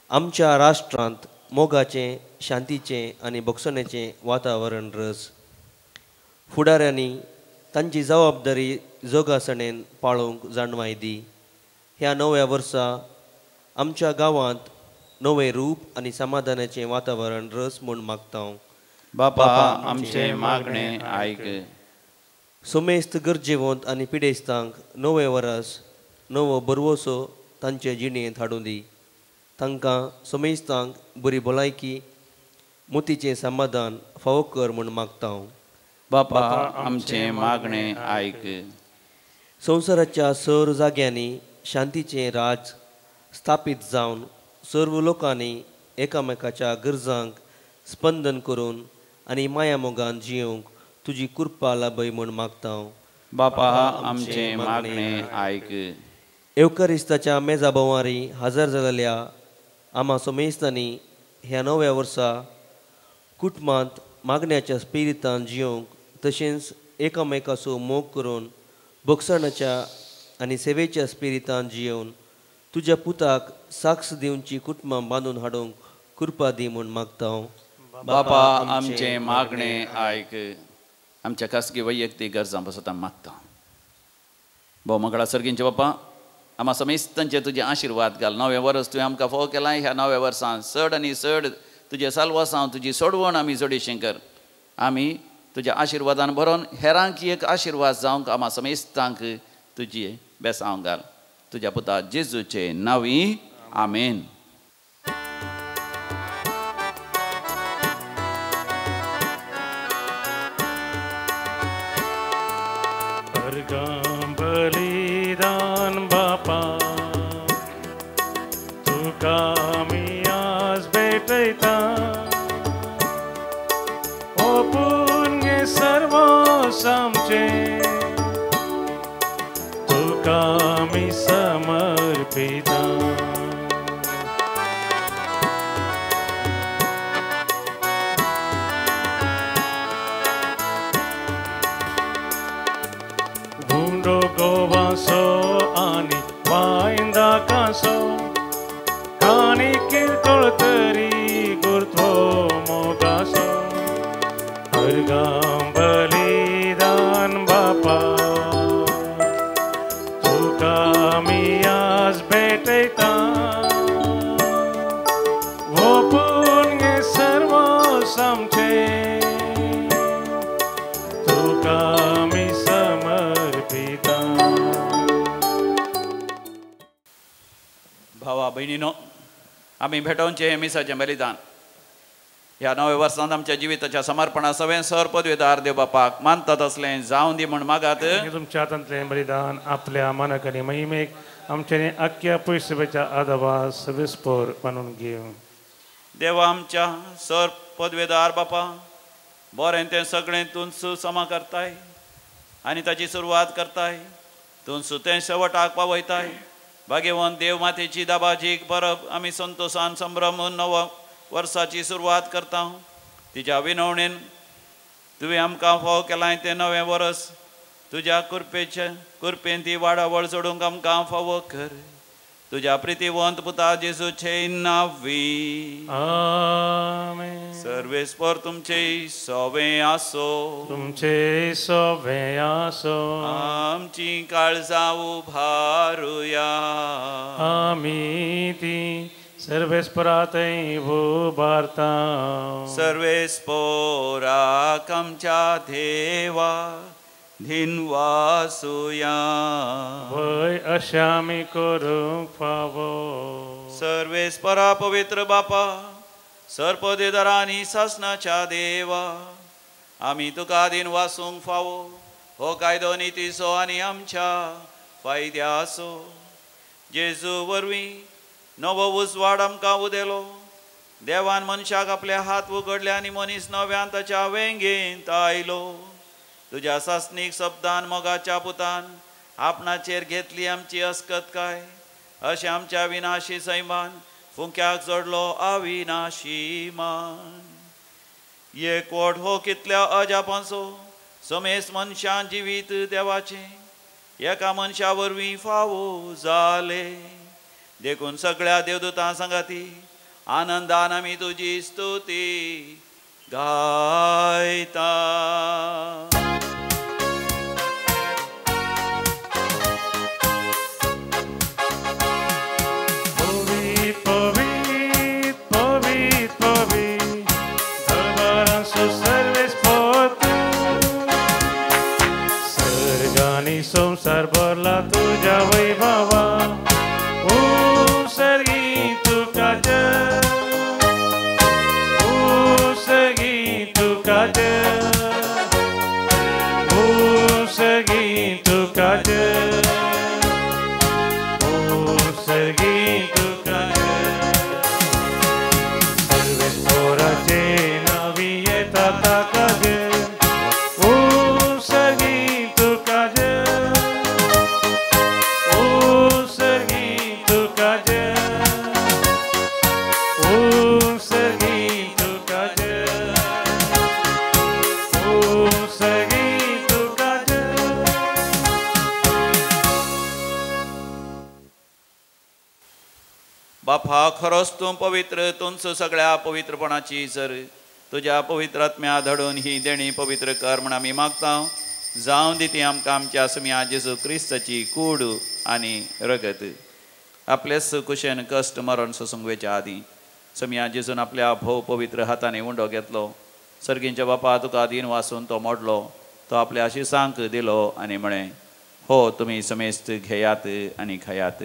आमच्या राष्ट्रांत मोगाचें शांतीचें आनी बक्षणेचें वातावरण रस फुडाऱ्यांनी तांची जबाबदारी जोगासणेन पाळोवंक जाणवाय दी ह्या नव्या वर्सा आमच्या गांवांत नवें रूप आनी समाधानाचें वातावरण रस म्हूण मागता बापा आमचें मागणें आयक सोमेस्त गरजेवंत आनी पिडेस्तांक नवें वर्स नवो बरवसो तांचे जिणेंत हाडूं दी तांकां सोमेस्तांक बरी भलायकी मोतीचें समाधान फावो कर म्हूण मागता बापा आमचें मागणें आयक संवसाराच्या सर जाग्यांनी शांतीचें राज स्थापीत जावन सर्व लोकांनी एकामेकाच्या गरजांक स्पंदन करून आनी माया मोगान जियोंक तुजी कृपा लाभय म्हूण मागता बापा आमचें मागणें आयक एवकारिस्ताच्या मेजा बोवारी हजर जालेल्या आमा सोमेस्तांनी ह्या नव्या वर्सा कुटुंबांत मागण्याच्या स्पिरितान जियोंक तशेंच एकामेकाचो मोग करून बक्षणाच्या आनी सेवेच्या स्पिरितान जियोवन तुज्या पुताक साक्ष दिवची कुटुंबां बांदून हाडूंक कृपा दी म्हूण मागता बापा आमचें मागणें आयक आमच्या खासगी वैयक्तीक गरजां बसत आमी मागता भोव मंगळा सर्गींचे बापा आमा समेस्तांचे तुजे आशिर्वाद घाल नवें वर्स तुवें आमकां फोव केलां ह्या नव्या वर्सांत चड आनी चड तुजे साल्वासां तुजी सोडवण आमी जोडेशें कर आमी तुज्या आशिर्वादान भरोन हेरांक एक आशिर्वाद जावंक आमा समेस्तांक तुजी बेसांव घाल तुज्या पुता जेजूचे नांवी आमेन बापा तुका मी आज भेटयता ओपून घे सर्व आमचे तुका मी समर्पिता गुंडो गोवासो आणि वायंदा कासो कानी किरकोळ तरी गुरतो मोगासो हरगाम बलिदान बापा तुका मी आज भेटयता ओपून घे सर्व आमचे तुका मी समर्पिता भावा बहिणीनो आम्ही भेटोवचे हे मिसाचें बलिदान ह्या नव्या वर्सांत आमच्या जिविताच्या समर्पणा सगळें सर पदवेदार देव बापाक मानतात असलें जावं दी म्हण मागात हे तुमच्या हातांतलें बलिदान आपल्या मनाक आनी महिमेक आमचे अख्ख्या पयसुबेच्या आदवास विस्फोर मानून घेवं देवा आमच्या सर पदवेदार बापा बरें तें सगळें तुमचो समा करताय आनी ताची सुरवात करताय तुमचो तें शेवटाक पावयताय भाग्यवान देव मातेची दाबाजीक परब आमी संतोशान संभ्रमून नव वर्साची सुरवात करता तिच्या विनवणेन तुवें आमकां फाव केलाय तें नवें वर्स तुज्या कुरपेन ती वाडावळ सोडूंक आमकां फावो कर तुज्या प्रितीवंत पुता जेजूचे नांवी आमेन सर्वेस्पर तुमचे सवे आसो तुमचे सवे आसो आमची काळजां उभारुया आमी ती सर्वेस्परातय उबारता सर्वेस्पोराक आमच्या देवा धिनवासुया वय अशें आमी करूंक फावो सर्वेस्परा पवित्र बापा सरपदेदारांनी सासनाच्या देवा आमी तुका दिन वासूंक फावो हो कायदो नितीचो आनी आमच्या फायद्याचो जेजू वरवीं नवो उजवाड आमकां उदेलो देवान मनशाक आपले हात उगडले आनी मनीस नव्यान ताच्या वेंगेंत आयलो तुज्या सासनीक शब्दान मोगाच्या पुतान आपणाचेर घेतली आमची अस्कत काय अशें आमच्या विनाशी सैमान फुंक्याक जोडलो अविनाशी मान एकवट हो कितल्या अजापांचो समेस मनशां जिवीत देवाचें एका मनशा वरवीं फावो जाले देखून सगळ्या देवदूतां सांगाती आनंदान आमी तुजी स्तुती गायता संसार भरला तुझ्या वैभवा उसर्गी तुका जय उसर्गी तुका जय उसर्गी तुका जय उसर्गी तुका जय सर्वेस्पराचे नावी येता ताका जय उसर्गी तुका जय बापा खरोच तूं पवित्र तुमचो सगळ्या पवित्रपणाची जर तुज्या पवित्र आत्म्या धडून ही देणी पवित्र कर म्हण आमी मागता जावं दी ती आमकां आमच्या समिया जेजू क्रिस्ताची कूड आनी रगत आपलेच कुशेन कश्ट मरण सोसूंक आदीं समिया जेजून आपल्या भोव पवित्र हातांनी उंडो घेतलो सर्गींच्या बापा तुका दिन वासून तो मोडलो तो आपल्या शिसांक दिलो आनी म्हळें हो तुमी समेस्त घेयात आनी खायात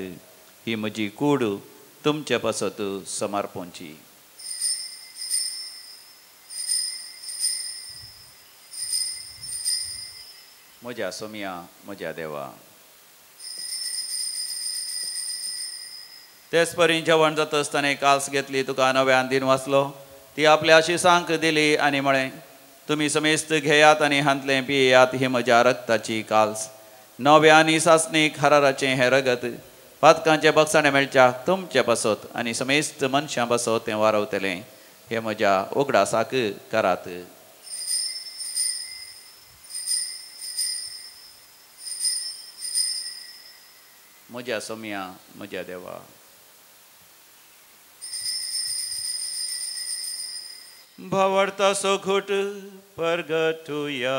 ही म्हजी कूड तुमचे पासत समर्पोवची म्हज्या सोमिया म्हज्या देवा तेच परी जेवण जात असताना काल्स घेतली तुका नव्यान दिन वाचलो ती आपल्या शिसांक दिली आनी म्हळें तुमी समेस्त घेयात आनी हांतले पियेयात ही म्हज्या रक्ताची काल्स नव्या आनी सासणीक हराराचें हें रगत पातकांचे बगसाणे मेळच्याक तुमचे बसत आनी समेस्त मनशां बसत तें वारवतलें हे म्हज्या उगडासाक करात. म्हज्या सोम्या म्हज्या देवा. भावार्था सोखूट परगटुया.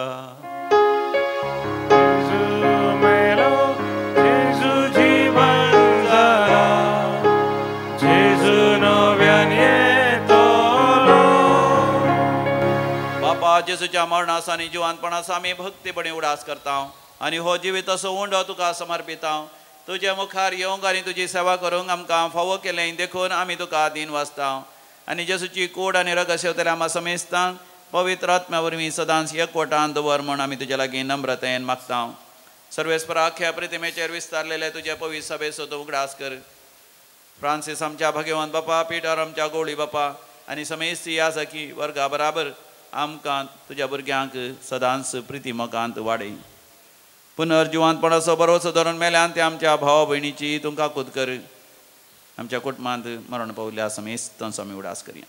बापा जेजूच्या मरणासानी जिवानपणाचा आमी भक्तीपणे उडास करता आनी हो जिवीत असो उंडो तुका समर्पिता. तुजे मुखार येवंक आनी तुजी सेवा करूंक आमकां फावो केलें देखून आमी तुका दिन वाचता आनी जेजूची कूड आनी रगत सेवतले आम्हा समेस्तांक पवित्र आत्म्या वरवीं सदांच एकवटान दवर म्हूण आमी तुजे लागीं नम्रतेन मागता. सर्वेस्परा आख्या प्रतिमेचेर विस्तारलेले तुजे पवित्र सभेचो तूं उगडास कर. फ्रांसीस आमच्या भगवंत बापा, पिटर आमच्या गवळी बापा आनी समेस्त याजकी वर्गा बराबर आमकां तुज्या भुरग्यांक सदांच प्रितीमकांत वाडय. पुनर्जिवांतपणाचो भरोसो धरून मेल्यान ते आमच्या भावा भयणीची तुमकां खूद कर. आमच्या कुटुंबांत मरण पावल्या समेस्तांचो आमी उडास करया.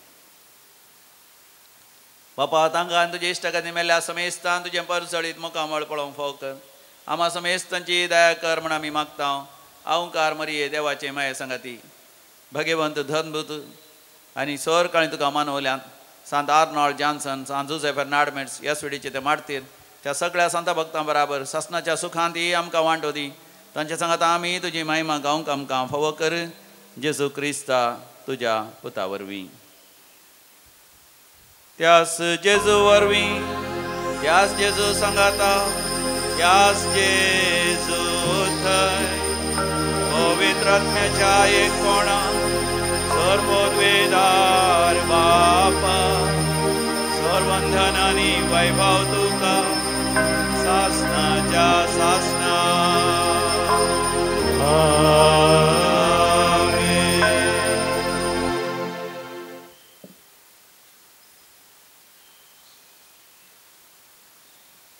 बापा तांकां आनी तुजे इश्टकांनी मेल्ल्या समेस्तान तुजें परचळीत मुखामळ पळोवंक फाव कर. आम्हा समेस्तांची दया कर म्हण आमी मागता. आवकार मरिये देवाचे माये संगाती भगवंत धनभूत आनी सर काळी तुका मानवल्यान सांत आर्नॉल्ड जॉन्सन, सांत जुझे फर्नांडीस ह्या स्विडीचे ते मारतीर त्या सगळ्या संत भक्तां बराबर ससनाच्या सुखांत ही आमकां वांटो दी. तांचे सांगात आमी तुजी महिमा गावंक आमकां फावो कर. जेजू क्रिस्ता तुज्या पुता वरवीं. त्यास जेजू वरवीं, त्यास जेजू सांगाता, त्यास जेजू थंय पवित्र आत्म्याच्या एकपणा सर्वोद्वेदार बापा सर्वंधन आनी वैभव तुका सासनाच्या सासना.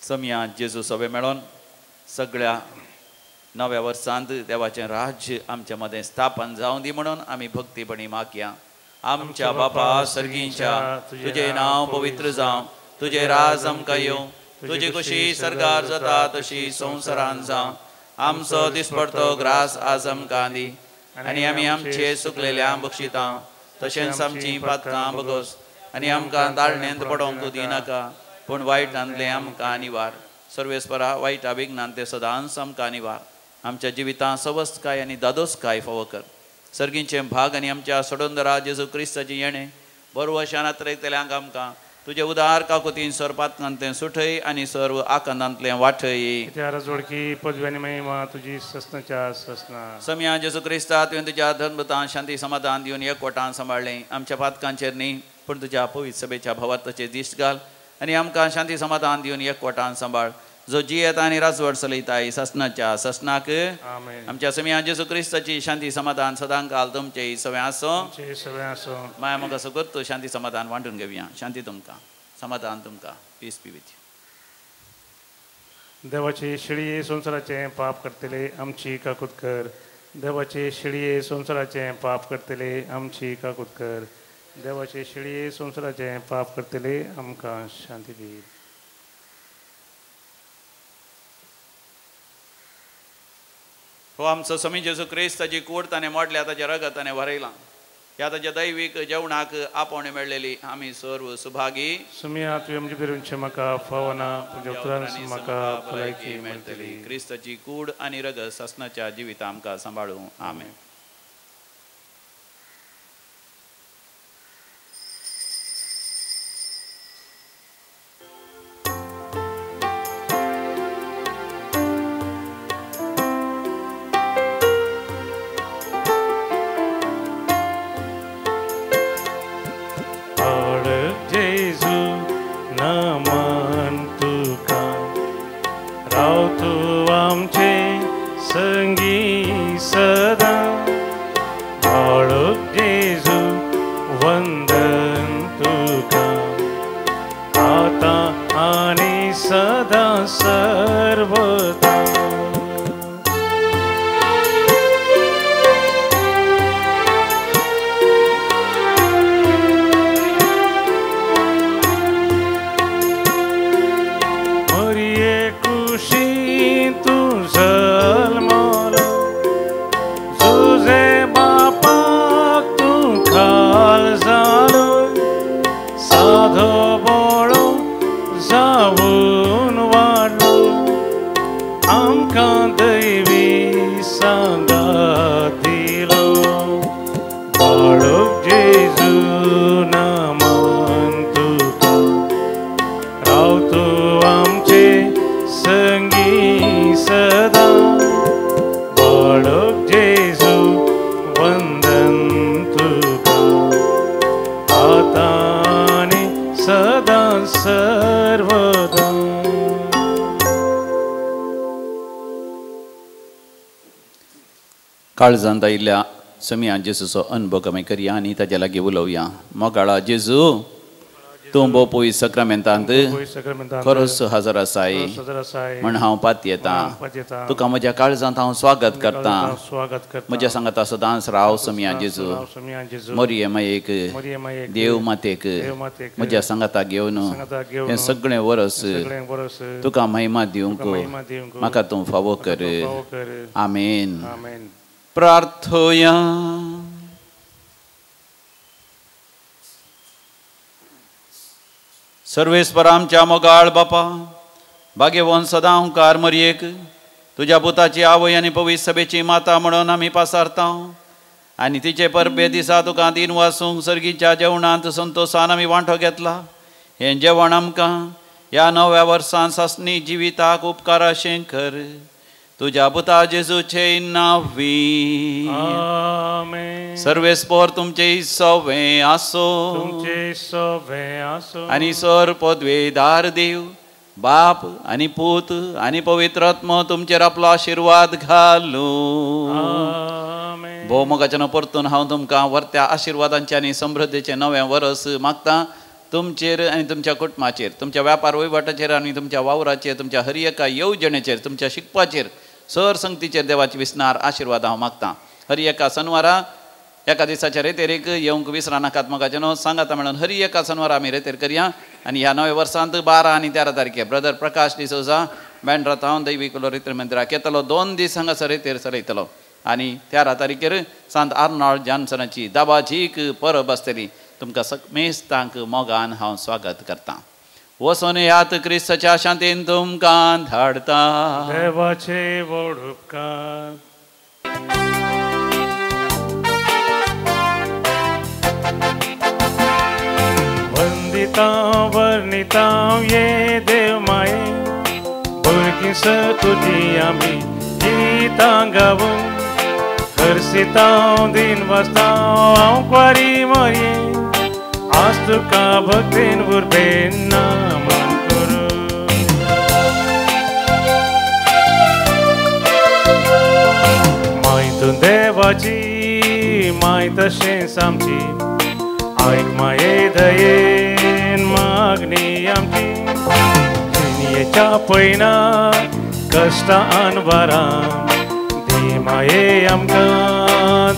समया जेजू सभे मेळोन सगळ्या नव्या वर्सांत देवाचें राज्य आमच्या मदें स्थापन जावं दी म्हणून आमी भक्तीपणी मागया. आमच्या बापा सर्गीच्या तुझे नांव पवित्र जावं, तुझे राज आमकां येवं, तुजी खुशी सरकार जाता तशी संवसारांत जावं. आमचो दिसपडतो ग्रास आज आमकां दी आनी आमी आमचे चुकलेल्यांक बक्षिता तशेंच आमची पातकां बगोस आनी आमकां ताळणेंत पडोवंक दिनाका पूण वायटांतले आमकां निवार. सर्वेस्परा वायटा विघ्नांत ते सदांच आमकां निवार. आमच्या जिवितां सवस्तकाय आनी दादोसकाय फावो कर. सर्गींचे भाग आनी आमच्या सोडोंदरा जेजू क्रिस्ताची येणे बरोवशान आत्रयतल्यांक आमकां तुजे उदार काकुतीन सर पातकांतलें सुठय आनी सर्व आकांतांतलें वाठय. जोडकी पदवी आनी महिमा तुजी ससनाच्या ससना. समया जेजू क्रिस्ता तुवें तुज्या धर्मतां शांती समाधान दिवन एकवटान सांबाळलें. आमच्या पातकांचेर न्ही पूण तुज्या पवित्र सभेच्या भवार्थाचे दिश्ट घाल आनी आमकां शांती समाधान दिवन एकवटान सांबाळ. जो जियेता आनी राजवट चलयताय ससनाच्या ससनाक. आमच्या समया जेजू क्रिस्ताची शांती समाधान सदां काल तुमचे सगळें आसूं. माया मोगा करतो शांती समाधान वांटून घेवया. शांती तुमकां, समाधान तुमकां. Peace be with you. देवाचे शिळये संवसाराचे पाप करतले आमची काकूत कर. देवाचे शिळये संवसाराचे पाप करतले आमची काकूत कर. देवाचे शिळये संवसाराचे पाप करतले आमकां शांती दी. हो आमचो समी जेजू क्रिस्त ताची कूड ताणें मोडल्या ताच्या रगताने भरयलां. ह्या ताच्या दैवीक जेवणाक आपोवणी मेळलेली आमी सर्व सुभागी. सुमिया तुवें आमचे भिरूंचे म्हाका फावना तुज्या उतरान म्हाका भलायकी मेळटली. क्रिस्ताची कूड आनी रगत ससनाच्या जिवितां आमकां सांबाळूं. आमेन. राव तू आमचे संगी सदा. काळजांत आयिल्ल्या समियान जेजूचो अनुभव आमी करया आनी ताच्या लागीं उलोवया. मोगाळा जेजू तूं भोव पयस सक्रमेंतांत खरोच हजर आसाय म्हण हांव पाती येता. तुका म्हज्या काळजांत हांव स्वागत करता. म्हज्या सांगाता सदांच राव समिया जेजू. मोरये मायेक देव मातेक म्हज्या सांगाता घेवन हें सगळें वरस तुका महिमा दिवंक म्हाका तूं फावो कर. आमेन. प्रार्थोया. सर्वेस्पर आमच्या मोगाळ बापा भाग्यवन सदां हुंकार मरयेक तुज्या पुताची आवय आनी पवित्र सभेची माता म्हणून आमी पासारता आनी तिचे परबे दिसा तुका दिन वासूंक सर्गीच्या जेवणांत संतोशान आमी वांटो घेतला. हें जेवण आमकां ह्या नव्या वर्सान सासणी जिविताक उपकाराशें कर. तुज्या पुता जेजूचे नांवी. सर्वेस्पर तुमचे सवें आसो आनी सर पदवेदार देव बाप आनी पूत आनी पवित्र आत्मा तुमचेर आपलो आशिर्वाद घालू. भोव मोगाच्यान परतून हांव तुमकां वर्त्या आशिर्वादांचे आनी समृद्धीचे नवें वर्स मागता तुमचेर आनी तुमच्या कुटुंबाचेर, तुमच्या व्यापार वैवाटाचेर आनी तुमच्या वावराचेर, तुमच्या हर एका येवजणेचेर, तुमच्या शिकपाचेर, सर संगतीचेर देवाची विस्नार आशिर्वाद हांव मागता. हर एका शनवारा एका दिसाच्या रेतेरेक येवंक विसरा नाकात. मोगाचे न्हू सांगाता म्हणून हर एका शनवारा आमी रेतेर करया. आनी ह्या नव्या वर्सांत 12 आनी 13 तारखेर ब्रदर प्रकाश डिसोजा बँड्रातांव दैवी कुलो रित्र मंदिराक येतलो. 2 दीस हांगासर रेतेर चलयतलो. आनी 13 तारखेर सांत आर्नॉल्ड जॉन्सनाची दाबाजीक परब आसतली. तुमकां समेस्तांक मोगान हांव स्वागत करता. वचून ह्यात क्रिस्ताच्या शांतीन तुमकां धाडता. देवाचे व्हड उपकार. वंदितां वर्णितां ये देव माये भुरगीं तुजी आमी गितां गावूं. हरसितां दिन वाचतां हांव क्वारी मोरये आज तुका भक्तीन उर्बेन नामन करूं. मायतून देवाची माय तशेंच आमची आयक माये दयेन मागणी आमची. जिणयेच्या पयना कश्टां आनवारां दी माये आमकां